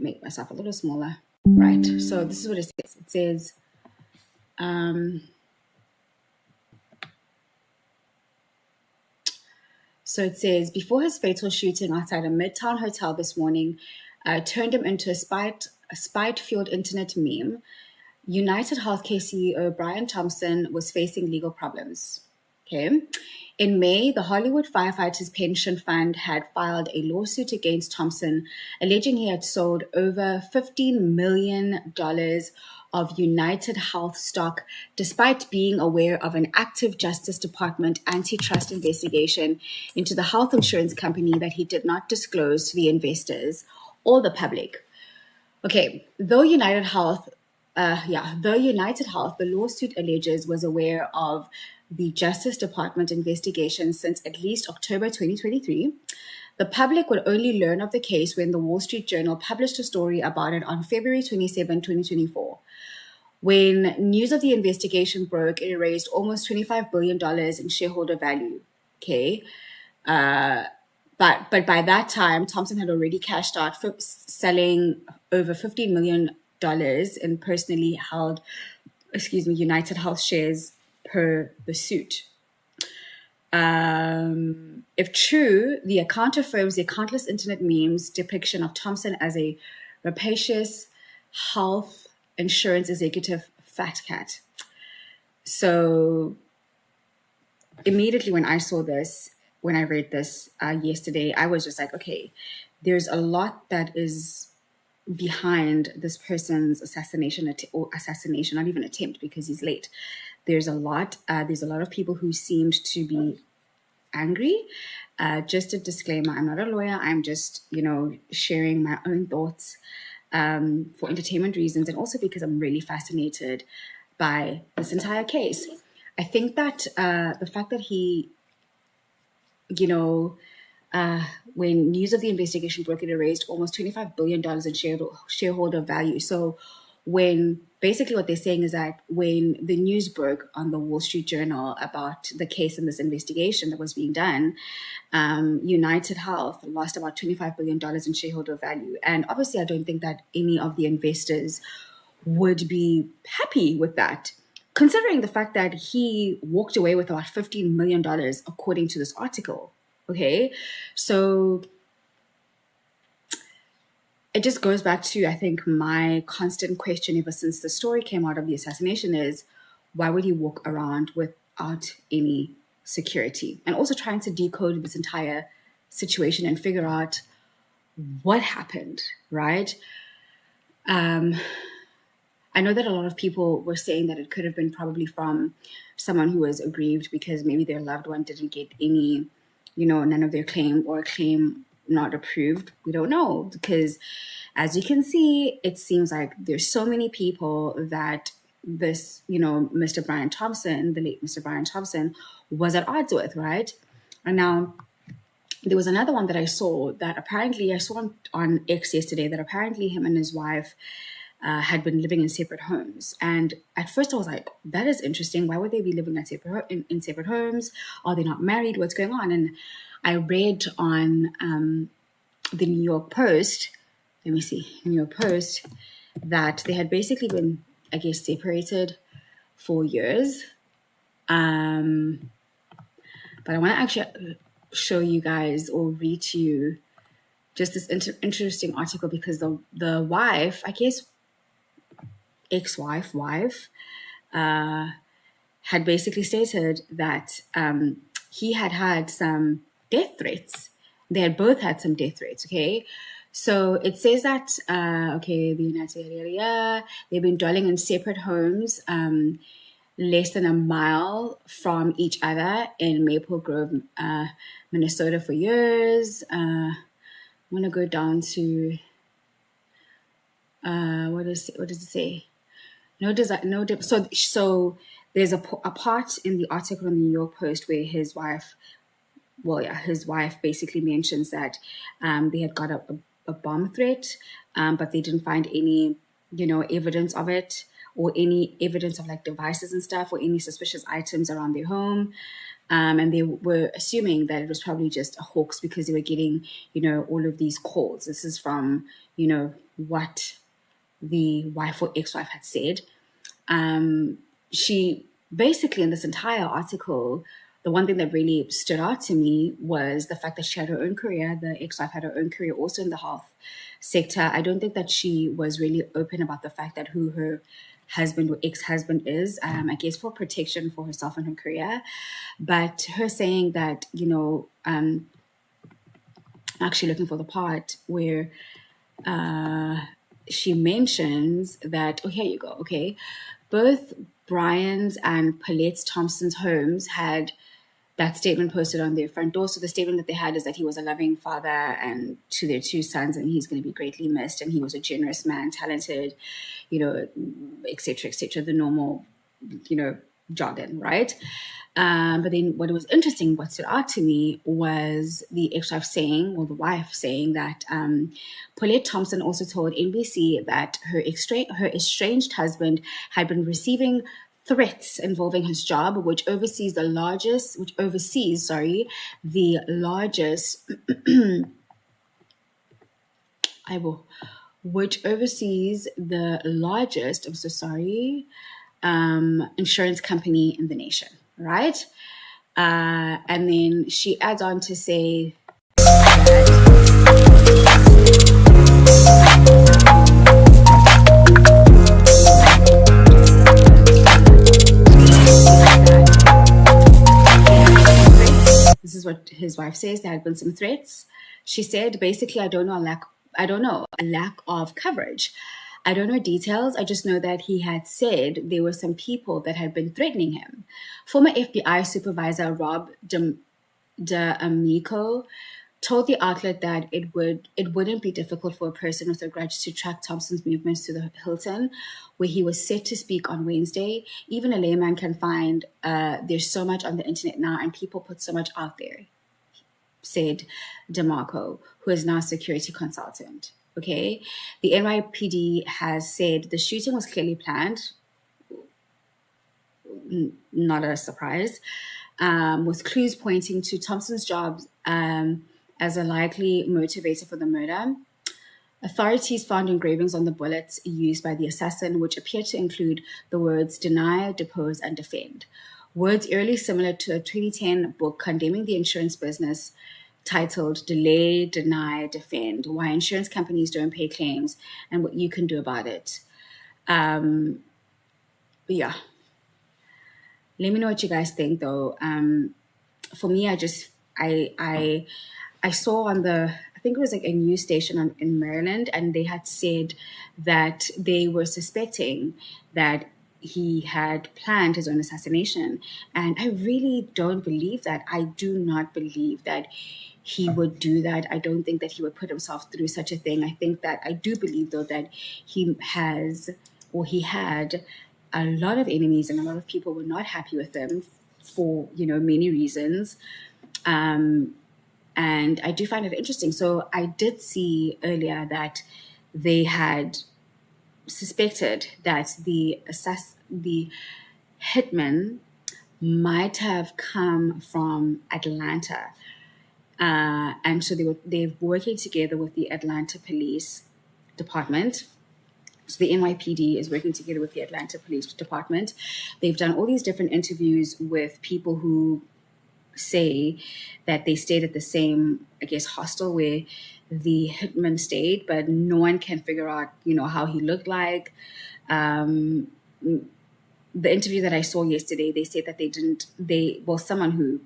make myself a little smaller. Right. So this is what it says. It says, before his fatal shooting outside a Midtown hotel this morning turned him into a spite-fueled internet meme, United Healthcare CEO Brian Thompson was facing legal problems. Okay. In May, the Hollywood Firefighters Pension Fund had filed a lawsuit against Thompson, alleging he had sold over $15 million of United Health stock, despite being aware of an active Justice Department antitrust investigation into the health insurance company that he did not disclose to the investors or the public. Okay, though United Health, the lawsuit alleges, was aware of the Justice Department investigation since at least October 2023. The public would only learn of the case when the Wall Street Journal published a story about it on February 27, 2024. When news of the investigation broke, it erased almost $25 billion in shareholder value. Okay. But by that time, Thompson had already cashed out for selling over $15 million in personally held, United Health shares per the suit. If true, the account affirms the countless internet memes depiction of Thompson as a rapacious health insurance executive fat cat. So immediately when I read this yesterday, I was just like, okay, there's a lot that is behind this person's assassination, not even attempt, because he's late. There's a lot of people who seemed to be angry. Just a disclaimer, I'm not a lawyer. I'm just, sharing my own thoughts for entertainment reasons, and also because I'm really fascinated by this entire case. I think that the fact that he, when news of the investigation broke, it erased almost $25 billion in shareholder value. So when basically what they're saying is that when the news broke on the Wall Street Journal about the case and this investigation that was being done, United Health lost about $25 billion in shareholder value. And obviously, I don't think that any of the investors would be happy with that, considering the fact that he walked away with about $15 million, according to this article. Okay, so it just goes back to, I think, my constant question ever since the story came out of the assassination is, why would he walk around without any security? And also trying to decode this entire situation and figure out what happened, right? I know that a lot of people were saying that it could have been probably from someone who was aggrieved because maybe their loved one didn't get any, none of their claim, or a claim not approved. We don't know, because as you can see, it seems like there's so many people that this, Mr. Brian Thompson, the late Mr. Brian Thompson, was at odds with, right? And now there was another one that I saw that apparently I saw on X yesterday, that apparently him and his wife had been living in separate homes. And at first I was like, that is interesting. Why would they be living in separate homes? Are they not married? What's going on? And I read on the New York Post, that they had basically been, I guess, separated for years. But I want to actually show you guys or read to you just this interesting article, because the wife, I guess, wife, had basically stated that he had some death threats. They had both had some death threats, okay? So it says that, the United, they've been dwelling in separate homes, less than a mile from each other in Maple Grove, Minnesota for years. I'm going to go down to, what does it say? So there's a part in the article in the New York Post where his wife basically mentions that they had got a bomb threat, but they didn't find any, evidence of it, or any evidence of like devices and stuff, or any suspicious items around their home. And they were assuming that it was probably just a hoax because they were getting, all of these calls. This is from, what the wife or ex-wife had said. She basically, in this entire article, the one thing that really stood out to me was the fact that she had her own career. The ex-wife had her own career also in the health sector. I don't think that she was really open about the fact that who her husband or ex-husband is, I guess for protection for herself and her career. But her saying that, actually looking for the part where she mentions that, here you go, okay. Both Brian's and Paulette Thompson's homes had that statement posted on their front door. So the statement that they had is that he was a loving father and to their two sons, and he's going to be greatly missed, and he was a generous man, talented, et cetera, the normal, jargon, right? But then what was interesting, what stood out to me was the ex-wife saying, or the wife saying that Paulette Thompson also told NBC that her estranged husband had been receiving threats involving his job, which oversees the largest, insurance company in the nation, right? And then she adds on to say this is what his wife says. There had been some threats. She said, basically, I don't know, a lack of coverage. I don't know details. I just know that he had said there were some people that had been threatening him. Former FBI supervisor Rob D'Amico told the outlet that it wouldn't be difficult for a person with a grudge to track Thompson's movements to the Hilton, where he was set to speak on Wednesday. Even a layman can find there's so much on the internet now, and people put so much out there, said DeMarco, who is now a security consultant. Okay, the NYPD has said the shooting was clearly planned. Not a surprise, with clues pointing to Thompson's job as a likely motivator for the murder. Authorities found engravings on the bullets used by the assassin, which appear to include the words deny, depose, and defend. Words eerily similar to a 2010 book condemning the insurance business titled Delay, Deny, Defend, Why Insurance Companies Don't Pay Claims and What You Can Do About It. Yeah. Let me know what you guys think, though. For me, I saw on I think it was like a news station in Maryland, and they had said that they were suspecting that he had planned his own assassination. And I really don't believe that. I do not believe that he would do that. I don't think that he would put himself through such a thing. I do believe, though, that he had a lot of enemies, and a lot of people were not happy with him for, many reasons. And I do find it interesting. So I did see earlier that they had suspected that the hitman might have come from Atlanta. And so they're working together with the Atlanta Police Department. So the NYPD is working together with the Atlanta Police Department. They've done all these different interviews with people who say that they stayed at the same, hostel where the hitman stayed, but no one can figure out, how he looked like. The interview that I saw yesterday, they said that someone who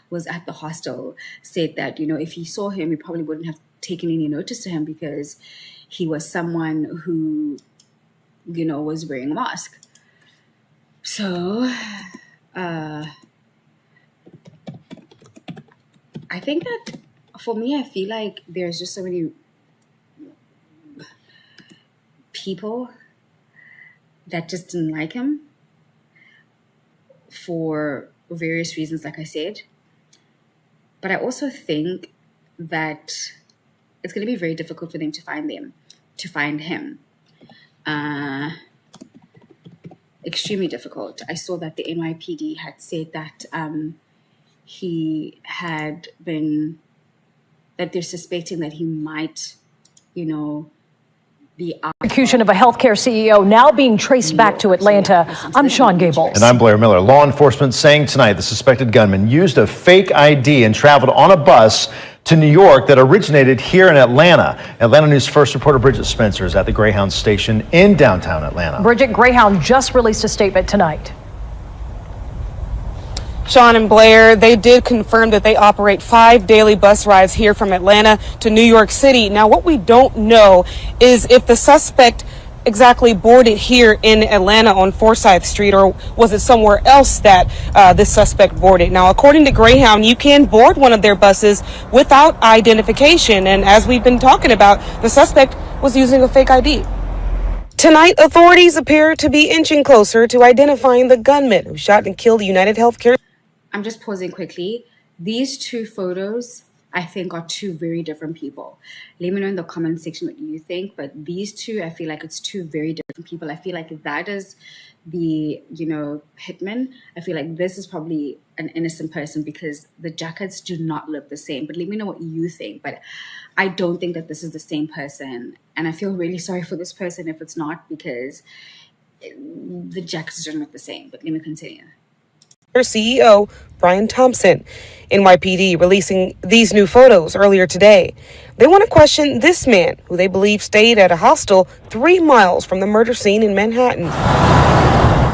was at the hostel said that, if he saw him, he probably wouldn't have taken any notice to him because he was someone who, was wearing a mask. So, I think that for me, I feel like there's just so many people that just didn't like him for various reasons, like I said. But I also think that it's going to be very difficult for them to find him. Extremely difficult. I saw that the NYPD had said that he had been, that they're suspecting that he might, be out. Execution of a healthcare CEO now being traced back to Atlanta. I'm Sean Gable. And I'm Blair Miller. Law enforcement saying tonight the suspected gunman used a fake ID and traveled on a bus to New York that originated here in Atlanta. Atlanta News First reporter Bridget Spencer is at the Greyhound station in downtown Atlanta. Bridget, Greyhound just released a statement tonight. Sean and Blair, they did confirm that they operate 5 daily bus rides here from Atlanta to New York City. Now, what we don't know is if the suspect exactly boarded here in Atlanta on Forsyth Street, or was it somewhere else that this suspect boarded? Now, according to Greyhound, you can board one of their buses without identification. And as we've been talking about, the suspect was using a fake ID. Tonight, authorities appear to be inching closer to identifying the gunman who shot and killed United Healthcare. I'm just pausing quickly. These two photos, I think, are two very different people. Let me know in the comment section what you think. But these two, I feel like it's two very different people. I feel like that is the, hitman. I feel like this is probably an innocent person because the jackets do not look the same. But let me know what you think. But I don't think that this is the same person. And I feel really sorry for this person if it's not, because the jackets don't look the same. But let me continue. CEO Brian Thompson. NYPD releasing these new photos earlier today. They want to question this man, who they believe stayed at a hostel 3 miles from the murder scene in Manhattan.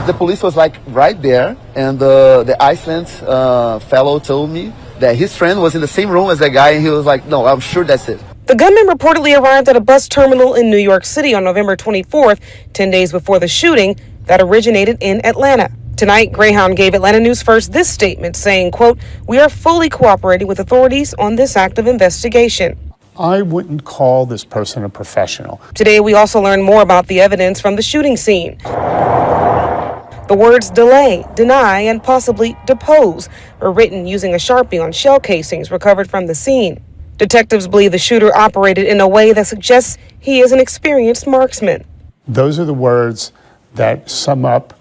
The police was right there, and the Iceland fellow told me that his friend was in the same room as that guy, and he was like, no, I'm sure that's it. The gunman reportedly arrived at a bus terminal in New York City on November 24th, 10 days before the shooting that originated in Atlanta. Tonight, Greyhound gave Atlanta News First this statement saying, quote, "We are fully cooperating with authorities on this active investigation." I wouldn't call this person a professional. Today, we also learned more about the evidence from the shooting scene. The words delay, deny, and possibly depose were written using a Sharpie on shell casings recovered from the scene. Detectives believe the shooter operated in a way that suggests he is an experienced marksman. Those are the words that sum up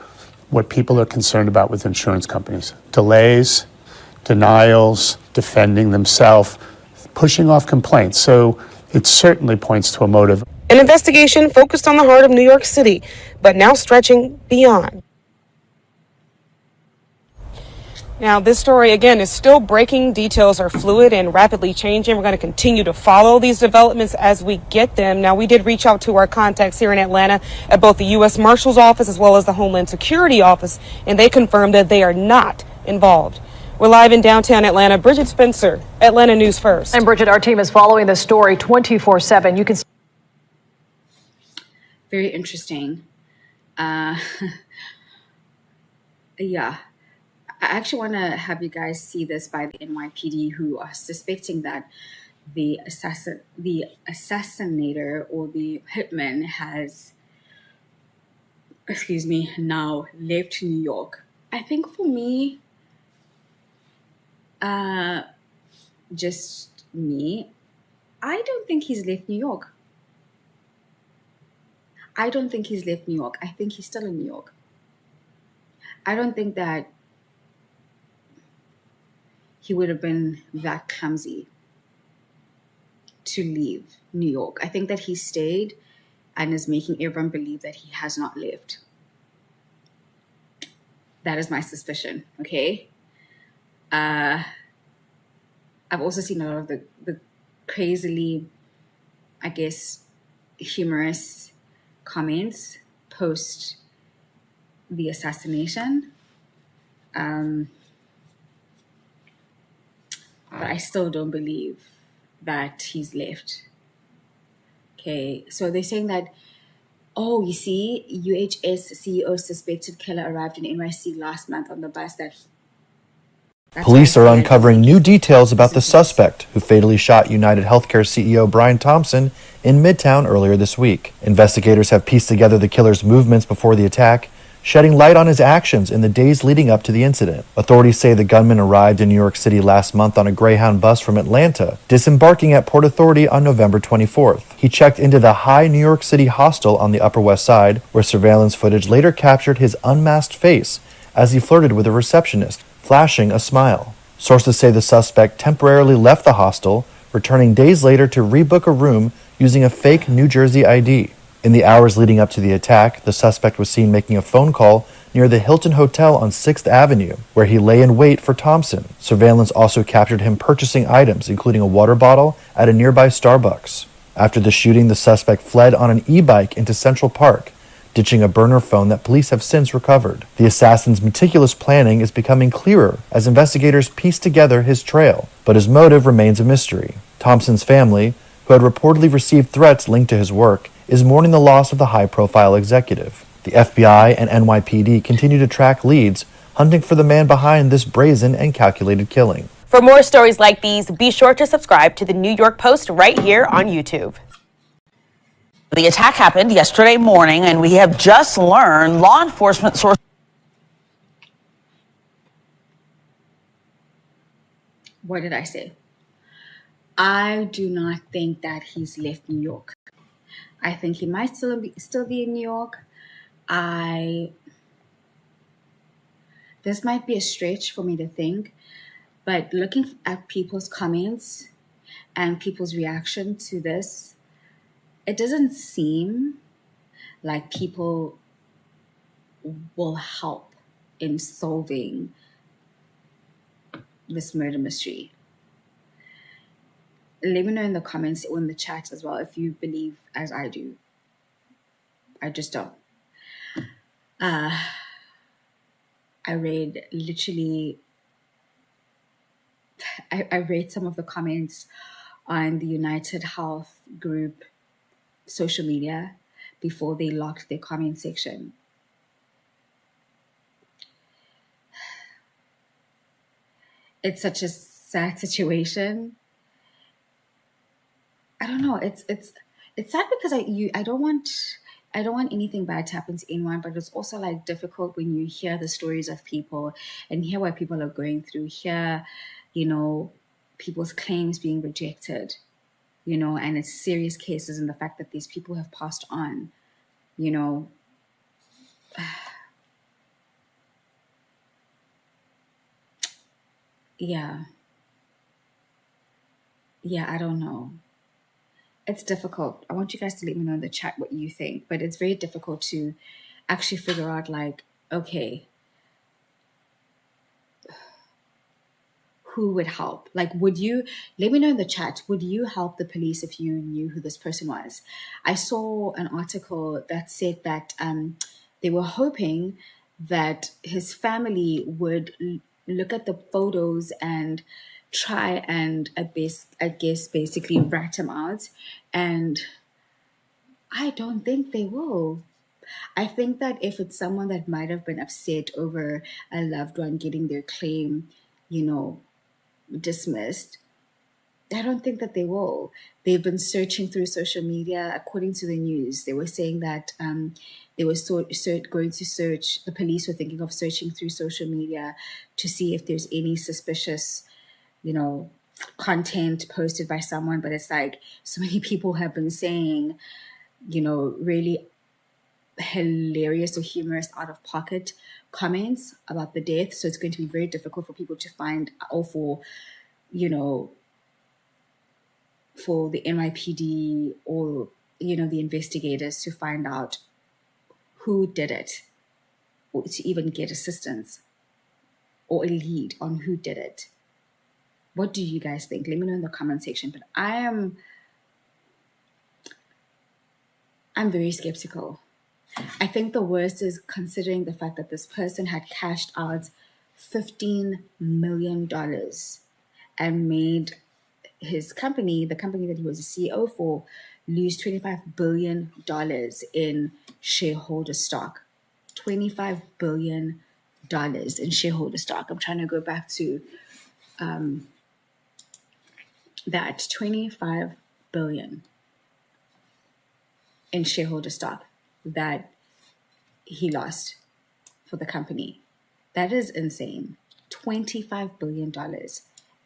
what people are concerned about with insurance companies. Delays, denials, defending themselves, pushing off complaints. So it certainly points to a motive. An investigation focused on the heart of New York City, but now stretching beyond. Now, this story, again, is still breaking. Details are fluid and rapidly changing. We're going to continue to follow these developments as we get them. Now, we did reach out to our contacts here in Atlanta at both the U.S. Marshal's Office as well as the Homeland Security Office, and they confirmed that they are not involved. We're live in downtown Atlanta. Bridget Spencer, Atlanta News First. And Bridget, our team is following this story 24/7. You can. Very interesting. Yeah. I actually want to have you guys see this by the NYPD, who are suspecting that the assassinator or the hitman has, now left New York. I think for me, just me, I don't think he's left New York. I don't think he's left New York. I think he's still in New York. I don't think that he would have been that clumsy to leave New York. I think that he stayed and is making everyone believe that he has not left. That is my suspicion, okay? I've also seen a lot of the crazily, I guess, humorous comments post the assassination. But I still don't believe that he's left. Okay, so they're saying that, oh, you see, UHS CEO suspected killer arrived in NYC last month on the bus that's Police are uncovering new details about the suspect who fatally shot United Healthcare CEO Brian Thompson in Midtown earlier this week. Investigators have pieced together the killer's movements before the attack, shedding light on his actions in the days leading up to the incident. Authorities say the gunman arrived in New York City last month on a Greyhound bus from Atlanta, disembarking at Port Authority on November 24th. He checked into the High New York City hostel on the Upper West Side, where surveillance footage later captured his unmasked face as he flirted with a receptionist, flashing a smile. Sources say the suspect temporarily left the hostel, returning days later to rebook a room using a fake New Jersey ID. In the hours leading up to the attack, the suspect was seen making a phone call near the Hilton Hotel on 6th Avenue, where he lay in wait for Thompson. Surveillance also captured him purchasing items, including a water bottle, at a nearby Starbucks. After the shooting, the suspect fled on an e-bike into Central Park, ditching a burner phone that police have since recovered. The assassin's meticulous planning is becoming clearer as investigators piece together his trail, but his motive remains a mystery. Thompson's family, who had reportedly received threats linked to his work, is mourning the loss of the high-profile executive. The FBI and NYPD continue to track leads, hunting for the man behind this brazen and calculated killing. For more stories like these, be sure to subscribe to the New York Post right here on YouTube. The attack happened yesterday morning, and we have just learned law enforcement sources. What did I say? I do not think that he's left New York. I think he might still be in New York. This might be a stretch for me to think, but looking at people's comments and people's reaction to this, it doesn't seem like people will help in solving this murder mystery. Let me know in the comments or in the chat as well if you believe as I do. I just don't. I read some of the comments on the United Health group social media before they locked their comment section. It's such a sad situation. I don't know. It's sad because I don't want anything bad to happen to anyone, but it's also like difficult when you hear the stories of people and hear what people are going through, hear, people's claims being rejected, and it's serious cases, and the fact that these people have passed on, yeah, I don't know. It's difficult. I want you guys to let me know in the chat what you think, but it's very difficult to actually figure out, like, okay, who would help? Like, let me know in the chat, would you help the police if you knew who this person was? I saw an article that said that they were hoping that his family would look at the photos and try and, I guess, basically rat him out. And I don't think they will. I think that if it's someone that might have been upset over a loved one getting their claim, dismissed, I don't think that they will. They've been searching through social media. According to the news, they were saying that they were going to search, the police were thinking of searching through social media to see if there's any suspicious content posted by someone, but it's like so many people have been saying, really hilarious or humorous out of pocket comments about the death. So it's going to be very difficult for people to find, or for the NYPD or, the investigators to find out who did it, or to even get assistance or a lead on who did it. What do you guys think? Let me know in the comment section. But I'm very skeptical. I think the worst is considering the fact that this person had cashed out $15 million and made his company, the company that he was a CEO for, lose $25 billion in shareholder stock. $25 billion in shareholder stock. I'm trying to go back to that $25 billion in shareholder stock that he lost for the company. That is insane. $25 billion.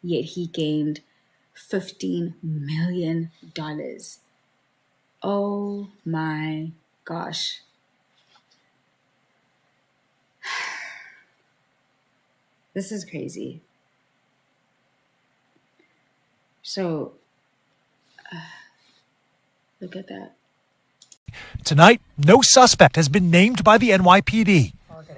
Yet he gained $15 million. Oh my gosh. This is crazy. So, look at that. Tonight, no suspect has been named by the NYPD.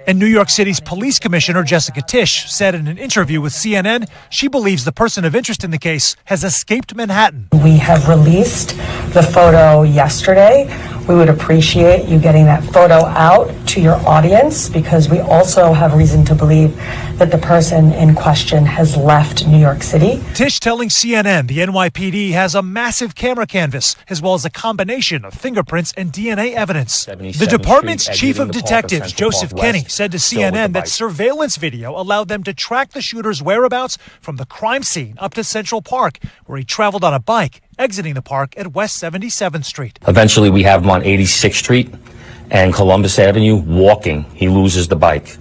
And New York City's police commissioner, Jessica Tisch, said in an interview with CNN she believes the person of interest in the case has escaped Manhattan. We have released the photo yesterday. We would appreciate you getting that photo out to your audience because we also have reason to believe that the person in question has left New York City. Tisch telling CNN the NYPD has a massive camera canvas as well as a combination of fingerprints and DNA evidence. The department's chief of detectives, Joseph Kenny, said to CNN that surveillance video allowed them to track the shooter's whereabouts from the crime scene up to Central Park, where he traveled on a bike, exiting the park at West 77th Street. Eventually, we have him on 86th Street and Columbus Avenue walking. He loses the bike.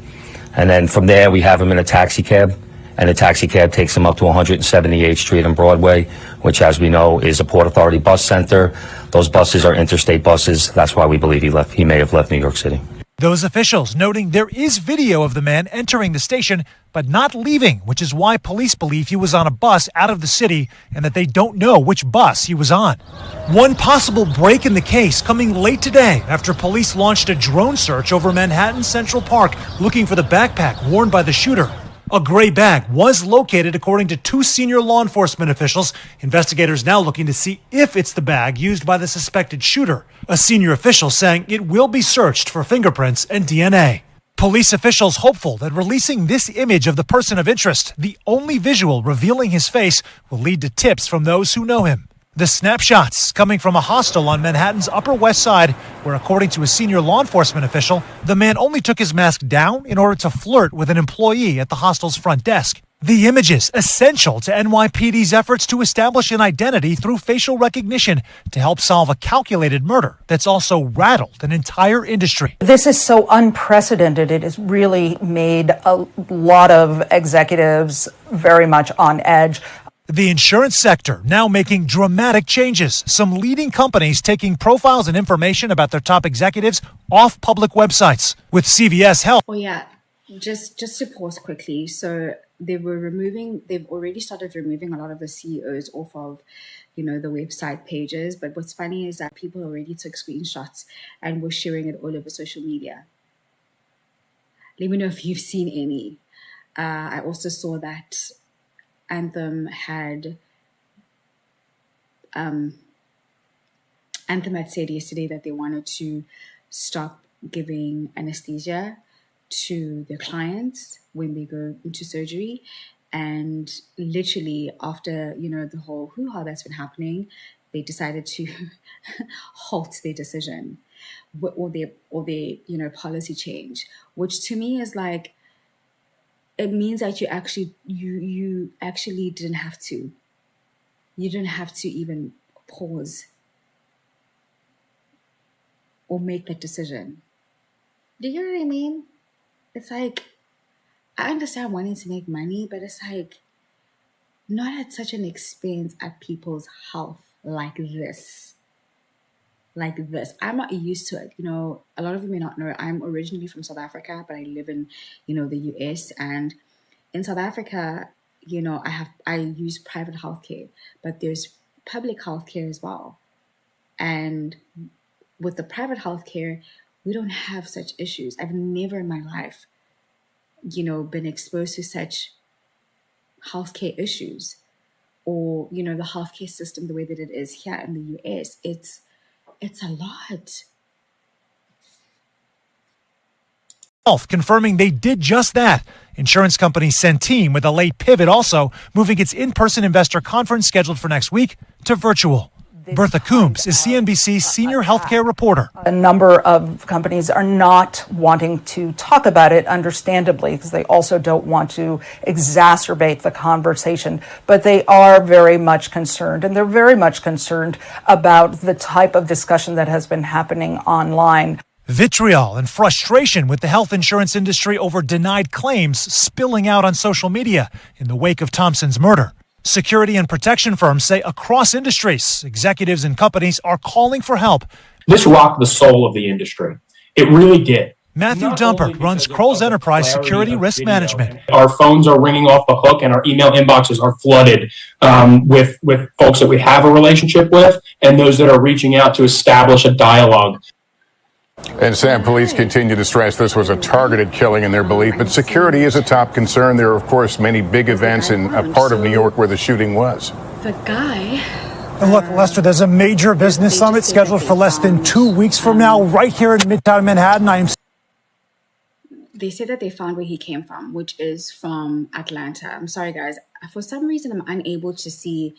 And then from there, we have him in a taxi cab, and the taxi cab takes him up to 178th Street and Broadway, which, as we know, is a Port Authority bus center. Those buses are interstate buses. That's why we believe he may have left New York City. Those officials noting there is video of the man entering the station, but not leaving, which is why police believe he was on a bus out of the city and that they don't know which bus he was on. One possible break in the case coming late today after police launched a drone search over Manhattan's Central Park looking for the backpack worn by the shooter. A gray bag was located, according to two senior law enforcement officials. Investigators now looking to see if it's the bag used by the suspected shooter. A senior official saying it will be searched for fingerprints and DNA. Police officials hopeful that releasing this image of the person of interest, the only visual revealing his face, will lead to tips from those who know him. The snapshots coming from a hostel on Manhattan's Upper West Side, where, according to a senior law enforcement official, the man only took his mask down in order to flirt with an employee at the hostel's front desk. The images essential to NYPD's efforts to establish an identity through facial recognition to help solve a calculated murder that's also rattled an entire industry. This is so unprecedented. It has really made a lot of executives very much on edge. The insurance sector now making dramatic changes. Some leading companies taking profiles and information about their top executives off public websites. With CVS Health. Oh yeah, just to pause quickly. So they've already started removing a lot of the CEOs off of, the website pages. But what's funny is that people already took screenshots and were sharing it all over social media. Let me know if you've seen any. I also saw that Anthem had said yesterday that they wanted to stop giving anesthesia to their clients when they go into surgery, and literally after the whole hoo-ha that's been happening, they decided to halt their decision or their policy change, which to me is like, it means that you actually didn't have to. You didn't have to even pause or make that decision. Do you know what I mean? It's like, I understand wanting to make money, but it's like not at such an expense at people's health like this. Like this. I'm not used to it. A lot of you may not know, I'm originally from South Africa, but I live in, the US. And in South Africa, I use private healthcare, but there's public healthcare as well. And with the private healthcare, we don't have such issues. I've never in my life, been exposed to such healthcare issues or, the healthcare system the way that it is here in the US. It's a lot. Health confirming they did just that. Insurance company Centene with a late pivot also moving its in-person investor conference scheduled for next week to virtual. Bertha Coombs is CNBC's senior healthcare reporter. A number of companies are not wanting to talk about it, understandably, because they also don't want to exacerbate the conversation. But they are very much concerned, and they're very much concerned about the type of discussion that has been happening online. Vitriol and frustration with the health insurance industry over denied claims spilling out on social media in the wake of Thompson's murder. Security and protection firms say across industries, executives and companies are calling for help. This rocked the soul of the industry. It really did. Matthew Dumpert runs Kroll's Enterprise Security Risk Management. Our phones are ringing off the hook and our email inboxes are flooded with folks that we have a relationship with and those that are reaching out to establish a dialogue. And Sam, police continue to stress this was a targeted killing in their belief, but security is a top concern. There are, of course, many big events in a part of New York where the shooting was. The guy... And look, Lester, there's a major business summit scheduled for less than 2 weeks from now, right here in Midtown Manhattan. They say that they found where he came from, which is from Atlanta. I'm sorry, guys. For some reason, I'm unable to see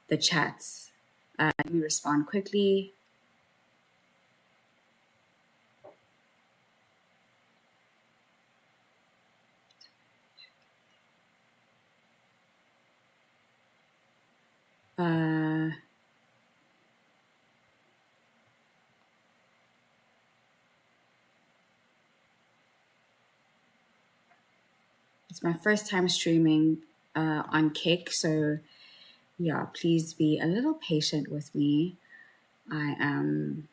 the chats. Let me respond quickly. It's my first time streaming on Kick, so yeah, please be a little patient with me. I'm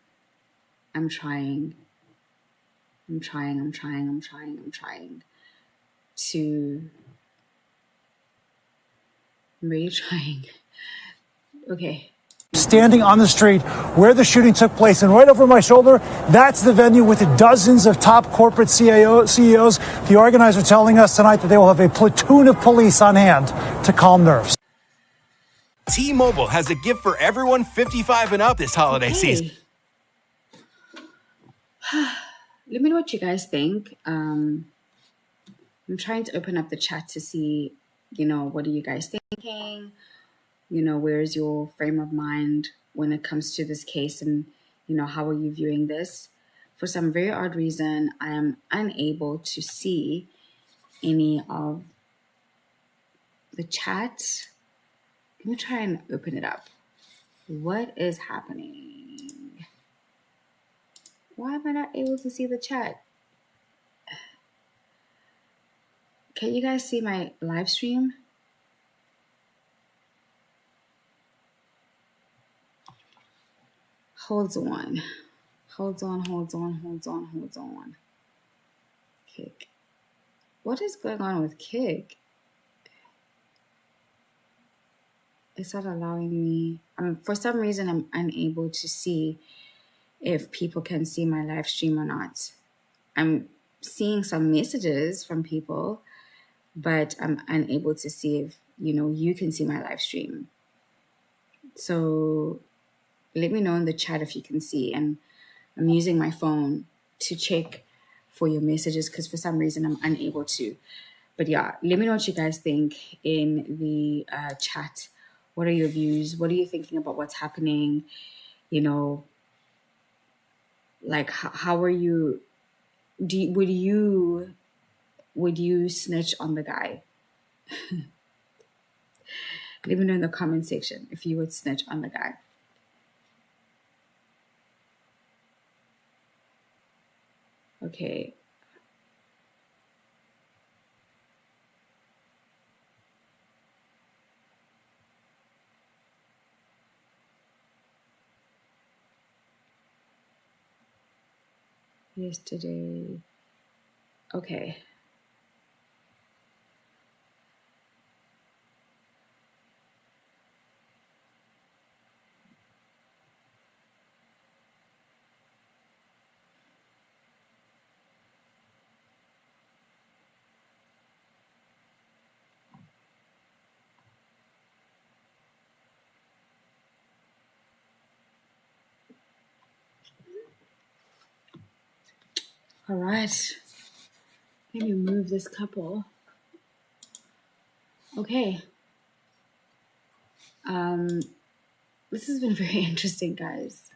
trying to... I'm really trying. Okay. Standing on the street where the shooting took place, and right over my shoulder, that's the venue with dozens of top corporate CEOs. The organizer telling us tonight that they will have a platoon of police on hand to calm nerves. T-Mobile has a gift for everyone 55 and up this holiday season. Let me know what you guys think. I'm trying to open up the chat to see, what are you guys thinking? Where's your frame of mind when it comes to this case, and, how are you viewing this? For some very odd reason, I am unable to see any of the chat. Let me try and open it up. What is happening? Why am I not able to see the chat? Can you guys see my live stream? Hold on. Kick. What is going on with Kick? It's not allowing me. For some reason, I'm unable to see if people can see my live stream or not. I'm seeing some messages from people, but I'm unable to see if, you can see my live stream. So let me know in the chat if you can see. And I'm using my phone to check for your messages because for some reason I'm unable to. But yeah, let me know what you guys think in the chat. What are your views? What are you thinking about what's happening? How are you? Would you snitch on the guy? Let me know in the comment section if you would snitch on the guy. Okay. Yesterday. Okay. All right. Let me move this couple. Okay. This has been very interesting, guys.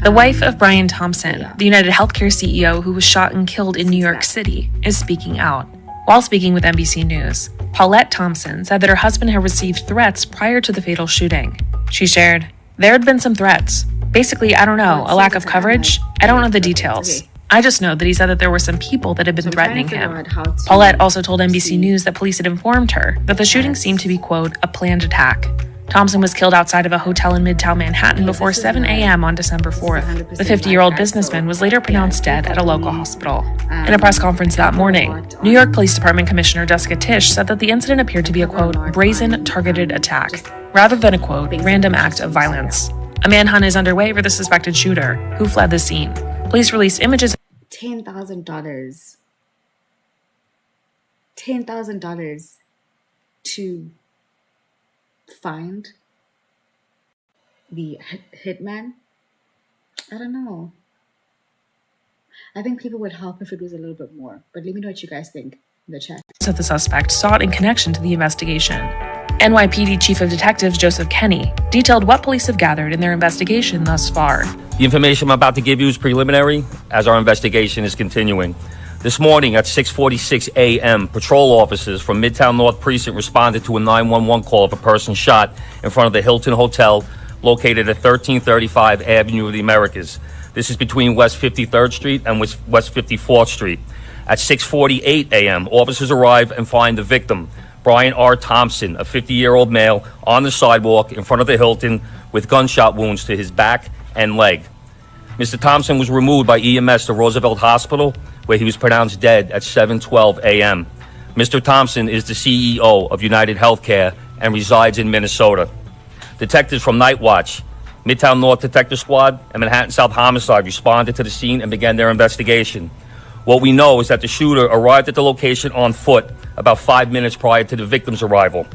The wife of Brian Thompson, the United Healthcare CEO who was shot and killed in New York City, is speaking out. While speaking with NBC News, Paulette Thompson said that her husband had received threats prior to the fatal shooting. She shared, "There had been some threats. Basically, I don't know, a lack of coverage. I don't know the details. I just know that he said that there were some people that had been threatening him." Paulette also told NBC News that police had informed her that the shooting seemed to be, quote, a planned attack. Thompson was killed outside of a hotel in Midtown Manhattan before 7 a.m. on December 4th. The 50-year-old businessman was later pronounced dead at a local hospital. In a press conference that morning, New York Police Department Commissioner Jessica Tisch said that the incident appeared to be a, quote, brazen, targeted attack, rather than a, quote, random act of violence. A manhunt is underway for the suspected shooter, who fled the scene. Police released images. $10,000. $10,000 to find the hitman. I don't know. I think people would help if it was a little bit more. But let me know what you guys think in the chat. That the suspect sought in connection to the investigation. NYPD Chief of Detectives Joseph Kenney detailed what police have gathered in their investigation thus far. The information I'm about to give you is preliminary, as our investigation is continuing. This morning at 6:46 a.m., patrol officers from Midtown North Precinct responded to a 911 call of a person shot in front of the Hilton Hotel located at 1335 Avenue of the Americas. This is between West 53rd Street and West 54th Street. At 6:48 a.m., officers arrive and find the victim, Brian R. Thompson, a 50-year-old male, on the sidewalk in front of the Hilton with gunshot wounds to his back and leg. Mr. Thompson was removed by EMS to Roosevelt Hospital, where he was pronounced dead at 7:12 a.m. Mr. Thompson is the CEO of United Healthcare and resides in Minnesota. Detectives from Night Watch, Midtown North Detective Squad, and Manhattan South Homicide responded to the scene and began their investigation. What we know is that the shooter arrived at the location on foot about 5 minutes prior to the victim's arrival.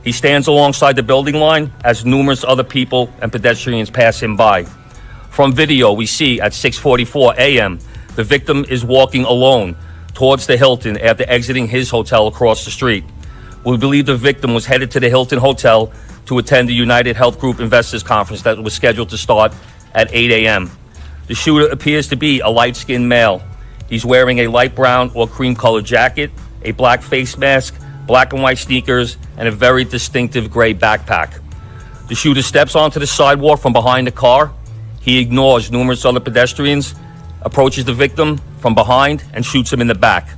He stands alongside the building line as numerous other people and pedestrians pass him by. From video, we see at 6:44 a.m., the victim is walking alone towards the Hilton after exiting his hotel across the street. We believe the victim was headed to the Hilton Hotel to attend the United Health Group Investors Conference that was scheduled to start at 8 a.m. The shooter appears to be a light-skinned male. He's wearing a light brown or cream-colored jacket, a black face mask, black and white sneakers, and a very distinctive gray backpack. The shooter steps onto the sidewalk from behind the car. He ignores numerous other pedestrians, approaches the victim from behind, and shoots him in the back.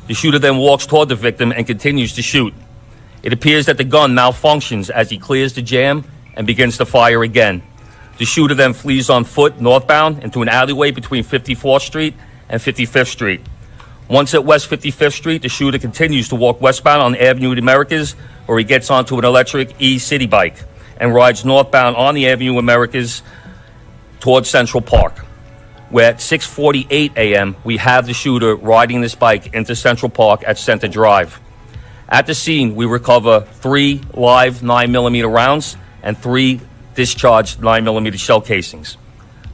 The shooter then walks toward the victim and continues to shoot. It appears that the gun malfunctions as he clears the jam and begins to fire again. The shooter then flees on foot northbound into an alleyway between 54th Street and 55th Street. Once at West 55th Street, the shooter continues to walk westbound on Avenue of the Americas, where he gets onto an electric E-City bike and rides northbound on the Avenue of Americas towards Central Park, where at 6:48 a.m., we have the shooter riding this bike into Central Park at Center Drive. At the scene, we recover 3 live 9mm rounds and 3 discharged 9mm shell casings.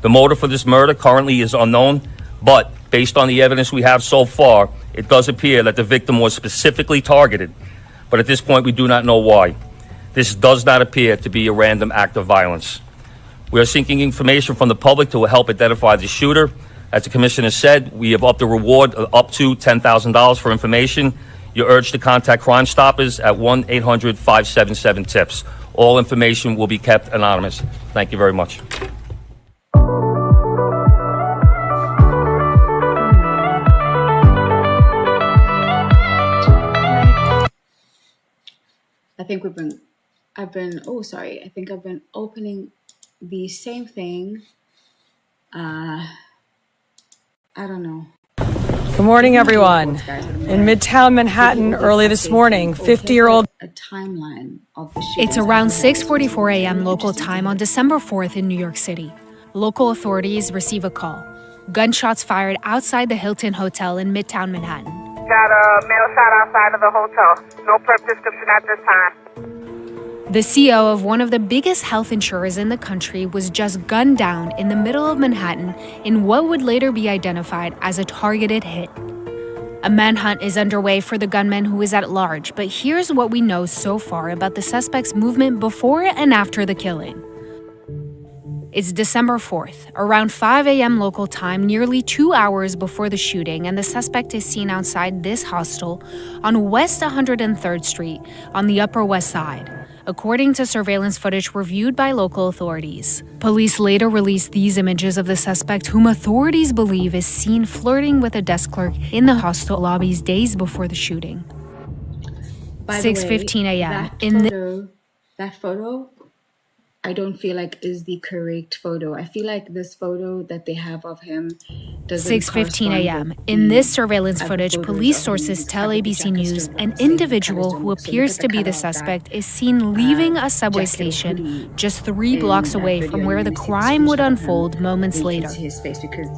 The motive for this murder currently is unknown, but based on the evidence we have so far, it does appear that the victim was specifically targeted. But at this point, we do not know why. This does not appear to be a random act of violence. We are seeking information from the public to help identify the shooter. As the commissioner said, we have upped the reward up to $10,000 for information. You're urged to contact Crime Stoppers at 1-800-577-TIPS. All information will be kept anonymous. Thank you very much. I think I've been opening the same thing. I don't know. Good morning, everyone. In Midtown Manhattan early this morning, 50-year-old... A timeline of the shooting. It's around 6:44 a.m. local time on December 4th in New York City. Local authorities receive a call. Gunshots fired outside the Hilton Hotel in Midtown Manhattan. Got a male shot outside of the hotel. No prep description at this time. The CEO of one of the biggest health insurers in the country was just gunned down in the middle of Manhattan in what would later be identified as a targeted hit. A manhunt is underway for the gunman who is at large, but here's what we know so far about the suspect's movement before and after the killing. It's December 4th, around 5 a.m. local time, nearly 2 hours before the shooting, and the suspect is seen outside this hostel on West 103rd Street on the Upper West Side, according to surveillance footage reviewed by local authorities. Police later released these images of the suspect, whom authorities believe is seen flirting with a desk clerk in the hostel lobbies days before the shooting. 6:15 a.m. That photo I don't feel like is the correct photo. I feel like this photo that they have of him doesn't 6:15 a.m. In this surveillance footage, police sources tell ABC News an individual who appears to be the suspect is seen leaving a subway station just 3 blocks away from where the crime would unfold moments later.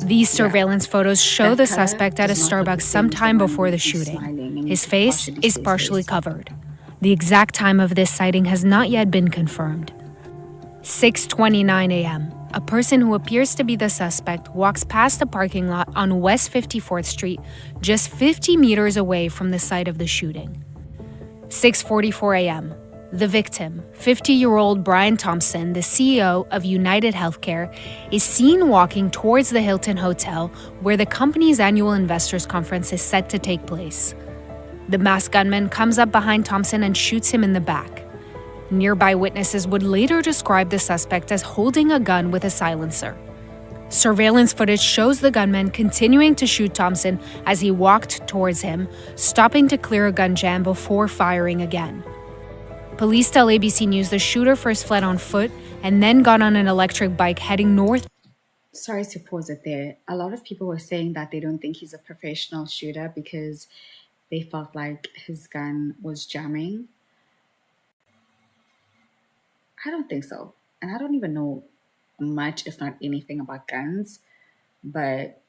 These surveillance photos show the suspect at a Starbucks sometime before the shooting. His face is partially covered. The exact time of this sighting has not yet been confirmed. 6:29 a.m. A person who appears to be the suspect walks past a parking lot on West 54th Street, just 50 meters away from the site of the shooting. 6:44 a.m. The victim, 50-year-old Brian Thompson, the CEO of United Healthcare, is seen walking towards the Hilton Hotel, where the company's annual investors conference is set to take place. The masked gunman comes up behind Thompson and shoots him in the back. Nearby witnesses would later describe the suspect as holding a gun with a silencer. Surveillance footage shows the gunman continuing to shoot Thompson as he walked towards him, stopping to clear a gun jam before firing again. Police tell ABC News the shooter first fled on foot and then got on an electric bike heading north. Sorry to pause it there. A lot of people were saying that they don't think he's a professional shooter because they felt like his gun was jamming. I don't think so. And I don't even know much, if not anything, about guns. But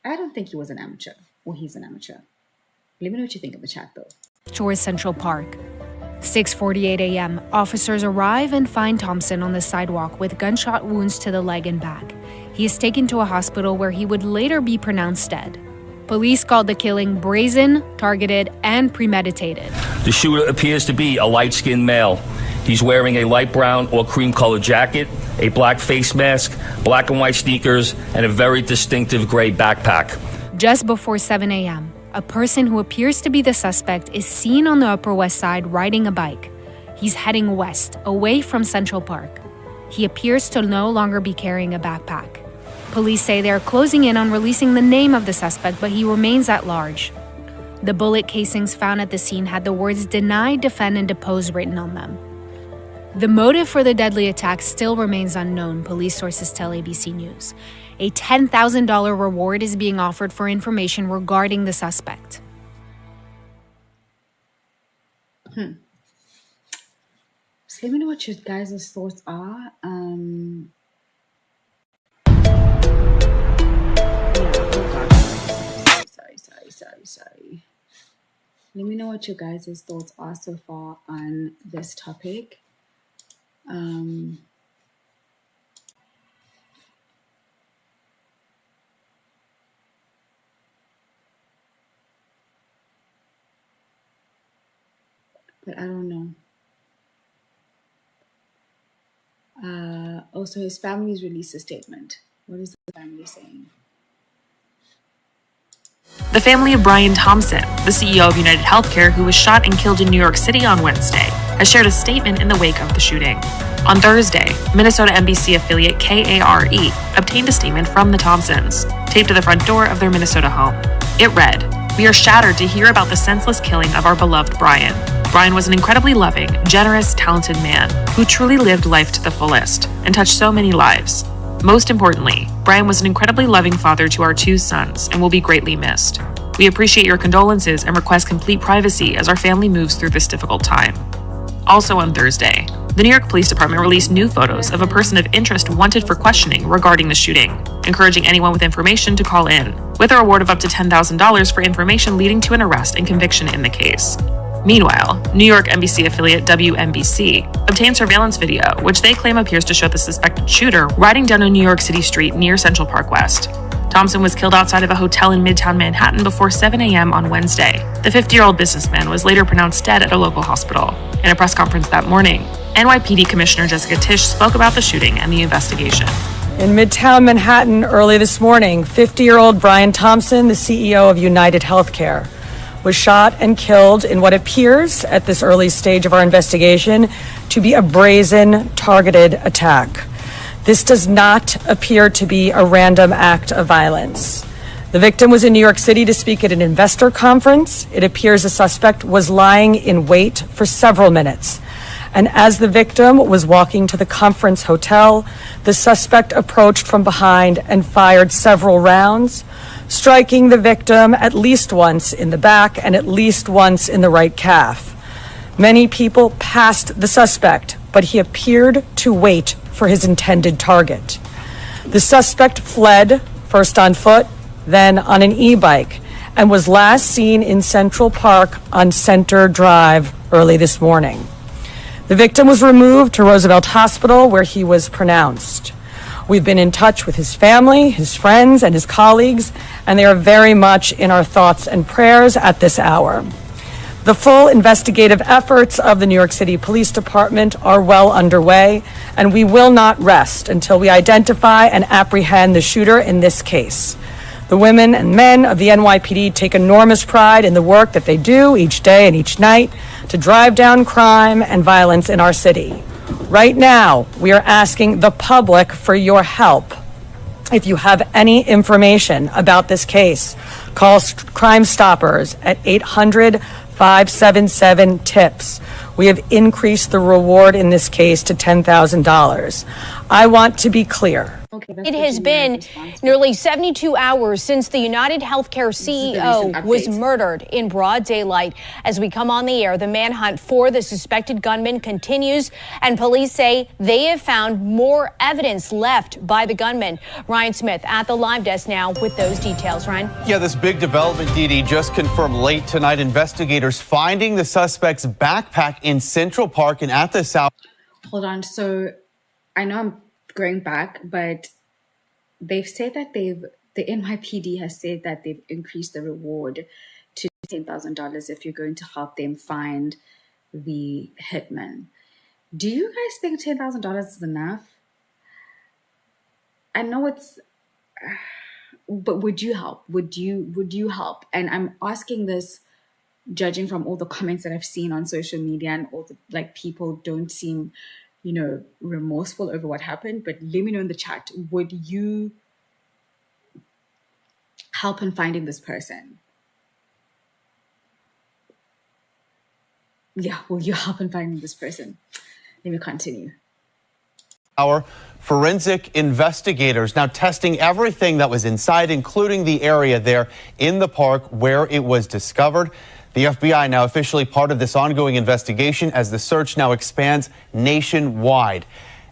I don't think he was an amateur. Or he's an amateur. Let me know what you think in the chat, though. Towards Central Park. 6:48 a.m. Officers arrive and find Thompson on the sidewalk with gunshot wounds to the leg and back. He is taken to a hospital where he would later be pronounced dead. Police called the killing brazen, targeted, and premeditated. The shooter appears to be a light-skinned male. He's wearing a light brown or cream-colored jacket, a black face mask, black and white sneakers, and a very distinctive gray backpack. Just before 7 a.m., a person who appears to be the suspect is seen on the Upper West Side riding a bike. He's heading west, away from Central Park. He appears to no longer be carrying a backpack. Police say they're closing in on releasing the name of the suspect, but he remains at large. The bullet casings found at the scene had the words "deny, defend, and depose" written on them. The motive for the deadly attack still remains unknown, police sources tell ABC News. A $10,000 reward is being offered for information regarding the suspect. So let me know what your guys' thoughts are. Sorry. Let me know what your guys' thoughts are so far on this topic. But I don't know. Also, his family's released a statement. What is the family saying? The family of Brian Thompson, the CEO of United Healthcare, who was shot and killed in New York City on Wednesday, has shared a statement in the wake of the shooting. On Thursday, Minnesota NBC affiliate KARE obtained a statement from the Thompsons, taped to the front door of their Minnesota home. It read, "We are shattered to hear about the senseless killing of our beloved Brian. Brian was an incredibly loving, generous, talented man who truly lived life to the fullest and touched so many lives. Most importantly, Brian was an incredibly loving father to our 2 sons and will be greatly missed. We appreciate your condolences and request complete privacy as our family moves through this difficult time." Also on Thursday, the New York Police Department released new photos of a person of interest wanted for questioning regarding the shooting, encouraging anyone with information to call in, with a reward of up to $10,000 for information leading to an arrest and conviction in the case. Meanwhile, New York NBC affiliate WNBC obtained surveillance video, which they claim appears to show the suspected shooter riding down a New York City street near Central Park West. Thompson was killed outside of a hotel in Midtown Manhattan before 7 a.m. on Wednesday. The 50-year-old businessman was later pronounced dead at a local hospital. In a press conference that morning, NYPD Commissioner Jessica Tisch spoke about the shooting and the investigation. In Midtown Manhattan early this morning, 50-year-old Brian Thompson, the CEO of United Healthcare, was shot and killed in what appears, at this early stage of our investigation, to be a brazen, targeted attack. This does not appear to be a random act of violence. The victim was in New York City to speak at an investor conference. It appears the suspect was lying in wait for several minutes. And as the victim was walking to the conference hotel, the suspect approached from behind and fired several rounds, striking the victim at least once in the back and at least once in the right calf. Many people passed the suspect, but he appeared to wait for his intended target. The suspect fled, first on foot, then on an e-bike, and was last seen in Central Park on Center Drive early this morning. The victim was removed to Roosevelt Hospital, where he was pronounced. We've been in touch with his family, his friends, and his colleagues, and they are very much in our thoughts and prayers at this hour. The full investigative efforts of the New York City Police Department are well underway, and we will not rest until we identify and apprehend the shooter in this case. The women and men of the NYPD take enormous pride in the work that they do each day and each night to drive down crime and violence in our city. Right now, we are asking the public for your help. If you have any information about this case, call Crime Stoppers at 800-577-TIPS. We have increased the reward in this case to $10,000. I want to be clear. It has been nearly 72 hours since the United Healthcare CEO was murdered in broad daylight. As we come on the air, the manhunt for the suspected gunman continues, and police say they have found more evidence left by the gunman. Ryan Smith at the live desk now with those details. Ryan? Yeah, this big development, Dee, just confirmed late tonight. Investigators finding the suspect's backpack in Central Park and at the south. Hold on. So I know I'm going back, but they've said that the NYPD has said that they've increased the reward to $10,000 if you're going to help them find the hitman. Do you guys think $10,000 is enough? I know it's, but would you help? Would you help? And I'm asking this, judging from all the comments that I've seen on social media, and all the people don't seem remorseful over what happened, but let me know in the chat, would you help in finding this person? Yeah, will you help in finding this person? Let me continue. Our forensic investigators now testing everything that was inside, including the area there in the park where it was discovered. The FBI now officially part of this ongoing investigation as the search now expands nationwide.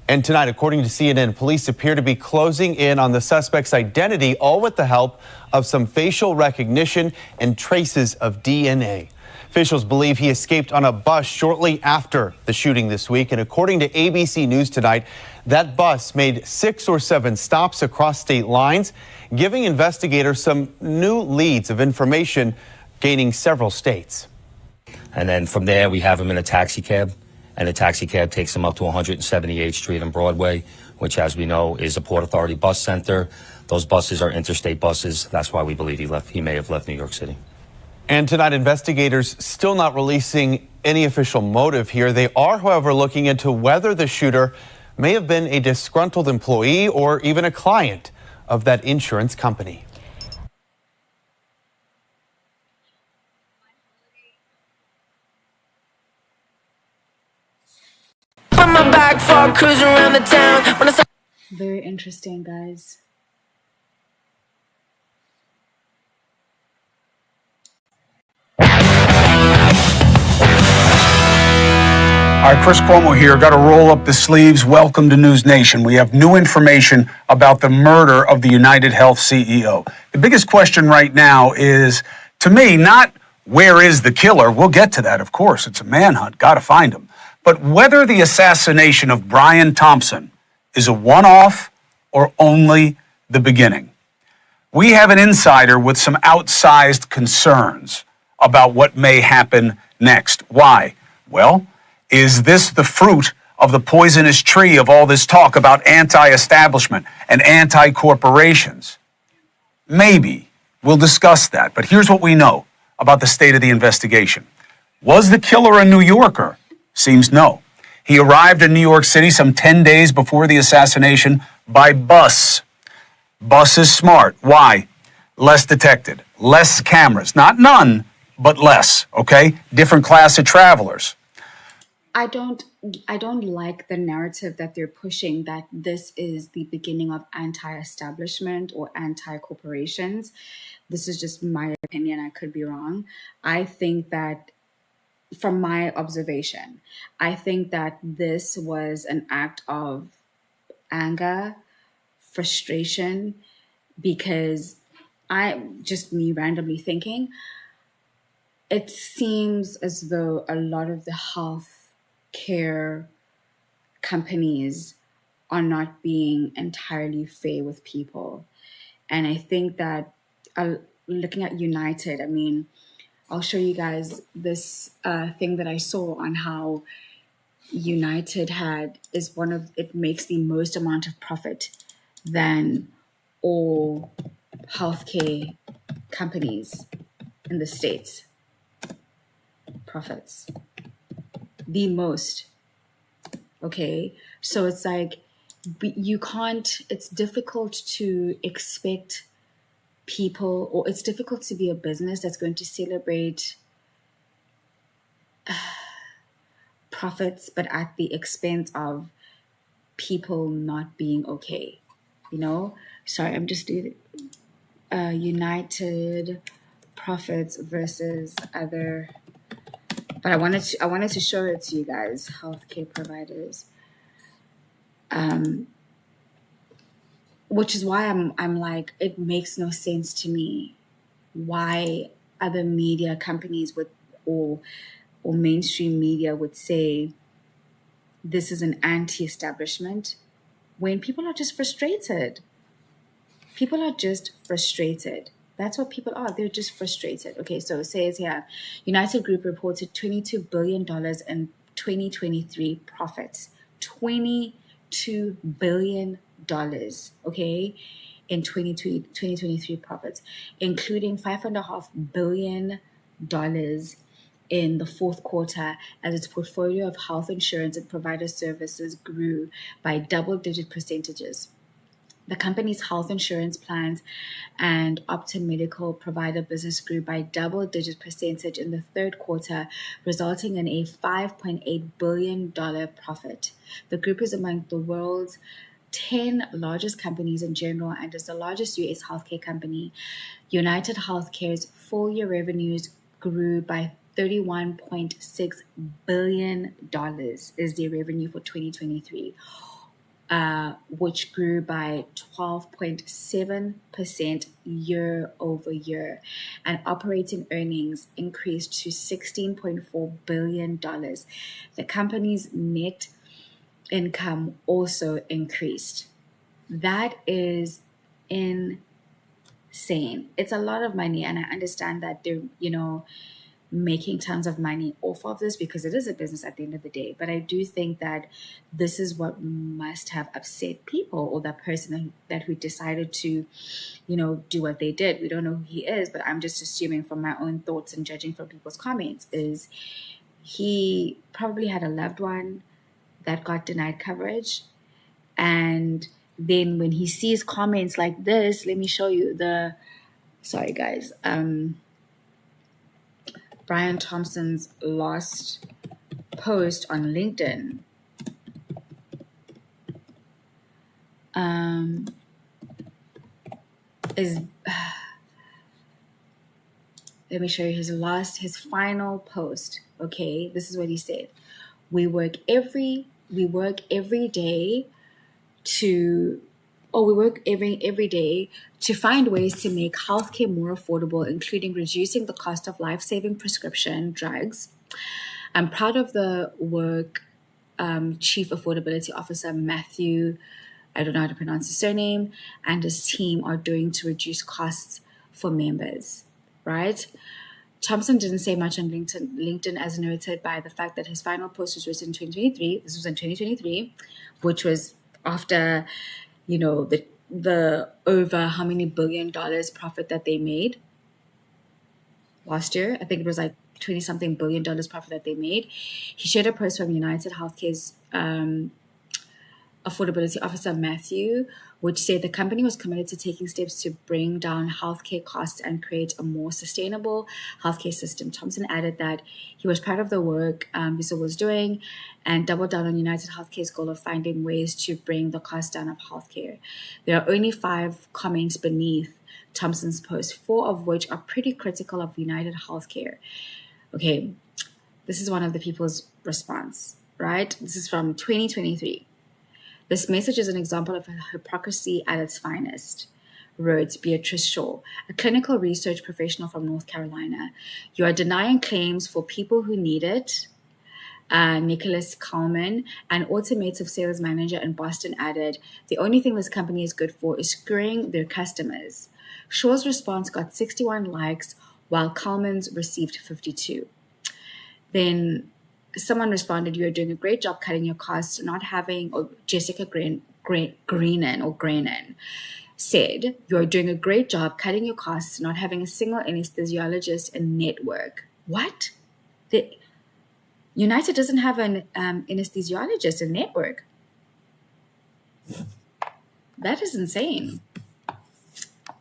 And tonight, according to CNN, police appear to be closing in on the suspect's identity, all with the help of some facial recognition and traces of DNA. Officials believe he escaped on a bus shortly after the shooting this week. And according to ABC News tonight, that bus made 6 or 7 stops across state lines, giving investigators some new leads of information gaining several states. And then from there, we have him in a taxi cab, and the taxi cab takes him up to 178th Street and Broadway, which, as we know, is a Port Authority bus center. Those buses are interstate buses. That's why we believe he may have left New York City. And tonight, investigators still not releasing any official motive here. They are, however, looking into whether the shooter may have been a disgruntled employee or even a client of that insurance company. Very interesting, guys. All right, Chris Cuomo here. Got to roll up the sleeves. Welcome to News Nation. We have new information about the murder of the United Health CEO. The biggest question right now is, to me, not where is the killer. We'll get to that, of course. It's a manhunt. Got to find him. But whether the assassination of Brian Thompson is a one-off or only the beginning. We have an insider with some outsized concerns about what may happen next. Why? Well, is this the fruit of the poisonous tree of all this talk about anti-establishment and anti-corporations? Maybe. We'll discuss that. But here's what we know about the state of the investigation. Was the killer a New Yorker? Seems no. He arrived in New York City some 10 days before the assassination by bus. Bus is smart. Why? Less detected, less cameras. Not none, but less, okay? Different class of travelers. I don't like the narrative that they're pushing that this is the beginning of anti-establishment or anti-corporations. This is just my opinion. I could be wrong. I think that from my observation, I think that this was an act of anger, frustration, because me randomly thinking, it seems as though a lot of the health care companies are not being entirely fair with people. And I think that looking at United, I mean, I'll show you guys this thing that I saw on how United it makes the most amount of profit than all healthcare companies in the States. Profits. The most. Okay? So it's like, it's difficult to expect people, or it's difficult to be a business that's going to celebrate profits, but at the expense of people not being okay. Sorry, I'm just doing United profits versus other, but I wanted to show it to you guys, healthcare providers. Which is why I'm like, it makes no sense to me why other media companies or mainstream media would say this is an anti-establishment when people are just frustrated. People are just frustrated. That's what people are. They're just frustrated. Okay, so it says here, United Group reported $22 billion in 2023 profits. $22 billion, okay, in 2023 profits, including $5.5 billion in the fourth quarter, as its portfolio of health insurance and provider services grew by double-digit percentages. The company's health insurance plans and Optum Medical provider business grew by double-digit percentage in the third quarter, resulting in a $5.8 billion profit. The group is among the world's 10 largest companies in general and is the largest U.S. healthcare company. United Healthcare's full-year revenues grew by $31.6 billion is their revenue for 2023. Which grew by 12.7% year over year, and operating earnings increased to $16.4 billion. The company's net income also increased. That is insane. It's a lot of money, and I understand that they're, making tons of money off of this because it is a business at the end of the day. But I do think that this is what must have upset people, or that person who decided to, do what they did. We don't know who he is, but I'm just assuming from my own thoughts and judging from people's comments is he probably had a loved one that got denied coverage. And then when he sees comments like this, let me show you sorry guys, Brian Thompson's last post on LinkedIn. Let me show you his final post. Okay, this is what he said. We work every day to find ways to make healthcare more affordable, including reducing the cost of life-saving prescription drugs. I'm proud of the work Chief Affordability Officer Matthew, I don't know how to pronounce his surname, and his team are doing to reduce costs for members, right? Thompson didn't say much on LinkedIn, as noted by the fact that his final post was written in 2023. This was in 2023, which was after, the over how many $1 billion profit that they made last year. I think it was like 20-something $1 billion profit that they made. He shared a post from United Healthcare's Affordability Officer Matthew, which said the company was committed to taking steps to bring down healthcare costs and create a more sustainable healthcare system. Thompson added that he was proud of the work Visa was doing and doubled down on United Healthcare's goal of finding ways to bring the cost down of healthcare. There are only 5 comments beneath Thompson's post, 4 of which are pretty critical of United Healthcare. Okay, this is one of the people's response, right? This is from 2023. This message is an example of hypocrisy at its finest, wrote Beatrice Shaw, a clinical research professional from North Carolina. You are denying claims for people who need it. Nicholas Kalman, an automotive sales manager in Boston, added, the only thing this company is good for is screwing their customers. Shaw's response got 61 likes, while Kalman's received 52. Then someone responded, you are doing a great job cutting your costs, not having, or Jessica Greenan said, you are doing a great job cutting your costs, not having a single anesthesiologist in network. What? United doesn't have an anesthesiologist in network. That is insane.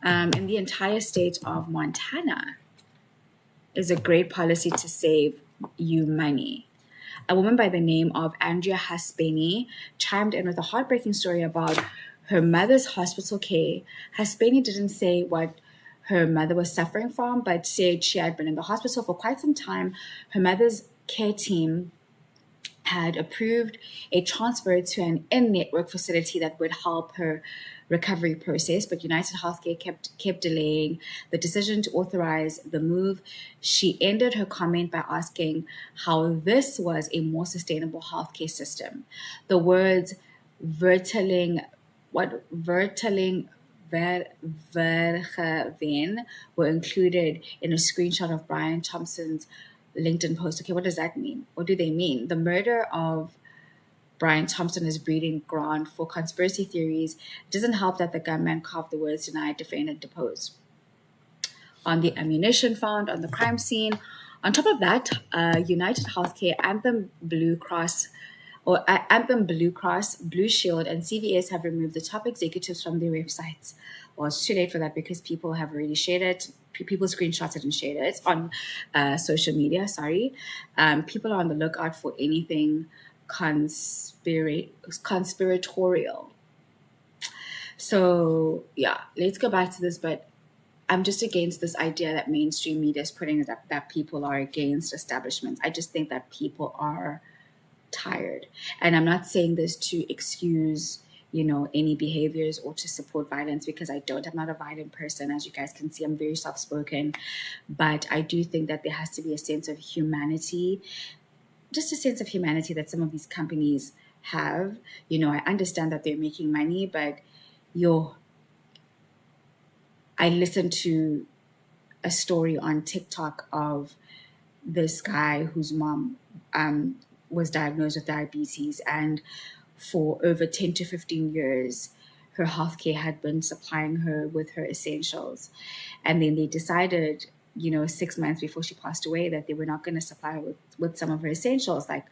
In the entire state of Montana is a great policy to save you money. A woman by the name of Andrea Haspeni chimed in with a heartbreaking story about her mother's hospital care. Haspeni didn't say what her mother was suffering from, but said she had been in the hospital for quite some time. Her mother's care team had approved a transfer to an in-network facility that would help her recovery process, but United Healthcare kept delaying the decision to authorize the move. She ended her comment by asking how this was a more sustainable healthcare system. The words vergeven were included in a screenshot of Brian Thompson's LinkedIn post. Okay, what does that mean? What do they mean? The murder of Brian Thompson is breeding ground for conspiracy theories. It doesn't help that the gunman carved the words deny, defend, and depose on the ammunition found on the crime scene. On top of that, United Healthcare, Anthem Blue Cross, Blue Shield, and CVS have removed the top executives from their websites. Well, it's too late for that because people have already shared it. People screenshot it and shared it on social media. People are on the lookout for anything conspiratorial. So yeah, let's go back to this. But I'm just against this idea that mainstream media is putting that people are against establishments. I just think that people are tired, and I'm not saying this to excuse any behaviors or to support violence, because I'm not a violent person. As you guys can see, I'm very soft-spoken, but I do think that there has to be a sense of humanity, just a sense of humanity that some of these companies have. I understand that they're making money, but I listened to a story on TikTok of this guy whose mom was diagnosed with diabetes, and for over 10 to 15 years, her healthcare had been supplying her with her essentials. And then they decided, 6 months before she passed away, that they were not going to supply her with some of her essentials, like,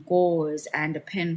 gauze and a pen